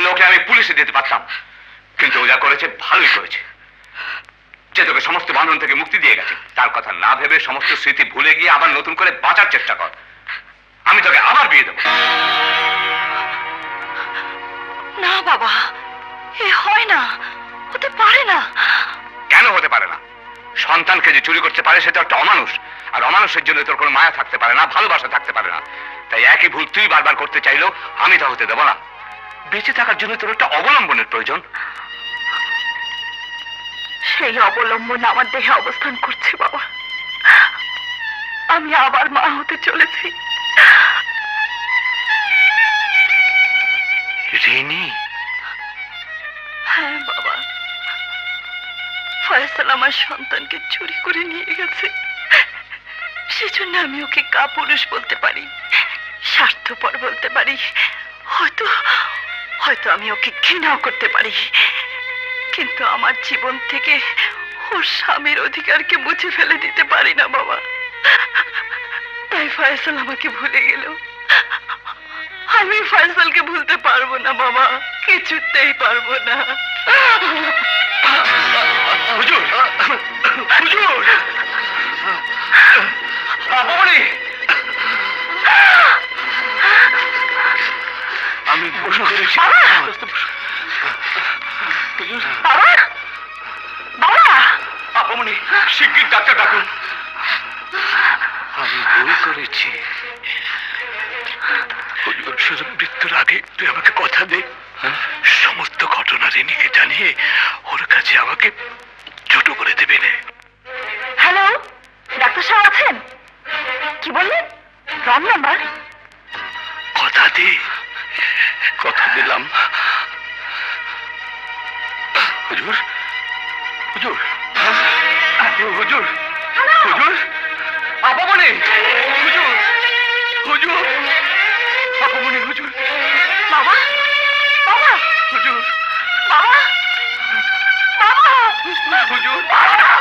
জন্য ওকে আমি পুলিশে দিতে পারতাম, কিন্তু ও যা করেছে ভালোই করেছে। যে তোকে সমস্ত বাঁধন থেকে মুক্তি দিয়ে গেছে, তার কথা না ভেবে সমস্ত স্মৃতি ভুলে গিয়ে আবার নতুন করে বাঁচার চেষ্টা কর। আমি তোকে আবার বিয়ে দেবো। না বাবা, এ হয় না, হতে পারে না। কেন হতে পারে না? সন্তানকে যে চুরি করতে পারে সেটা একটা অমানুষ, আর অমানুষের জন্য তোর কোনো মায়া থাকতে পারে না, ভালোবাসা থাকতে পারে না। তাই একই ভুল তুই বারবার করতে চাইলেও আমি তা হতে দেবো না। বেঁচে থাকার জন্য তোর একটা অবলম্বনের প্রয়োজন। সেই অবলম্বন আমার দেহে অবস্থান করছে বাবা। আমি আবার মা হতে চলেছি। রিনি? হ্যাঁ বাবা, ফয়সাল আমার সন্তানকে চুরি করে নিয়ে গেছে। সেজন্য আমি ওকে কাপুরুষ বলতে পারি, স্বার্থপর বলতে পারি, হয়তো হয়তো আমি ওকে ঘৃণাও করতে পারি, কিন্তু আমার জীবন থেকে ওর স্বামীর অধিকারকে মুছে ফেলে দিতে পারি না বাবা। তাই ফয়সাল আমাকে ভুলে গেল, আমি ফয়সালকে ভুলতে পারবো না বাবা, কিছুতেই পারবো না। হুজুর, হুজুর, আপনি আমি ভুল করেছি। বাবা, বাবা, আপনি শিগগির ডাক্তার ডাকুন। আমি ভুল করেছি। মৃত্যুর আগে তুই আমাকে কথা দে, সমস্ত ঘটনা রিনিকে জানিয়ে ওর কাছে আমাকে ছোট করে দেবে না। হ্যালো, ডাক্তার সাহেব আছেন? কি বললেন? Wrong number? কথা দে। কথা দিলাম। হুজুর, হুজুর, হুজুর, হুজুর, আপামনি, হুজুর, হুজুর, আপামনি, হুজুর, বাবা, বাবা, হুজুর, বাবা, বাবা, হুজুর, বাবা।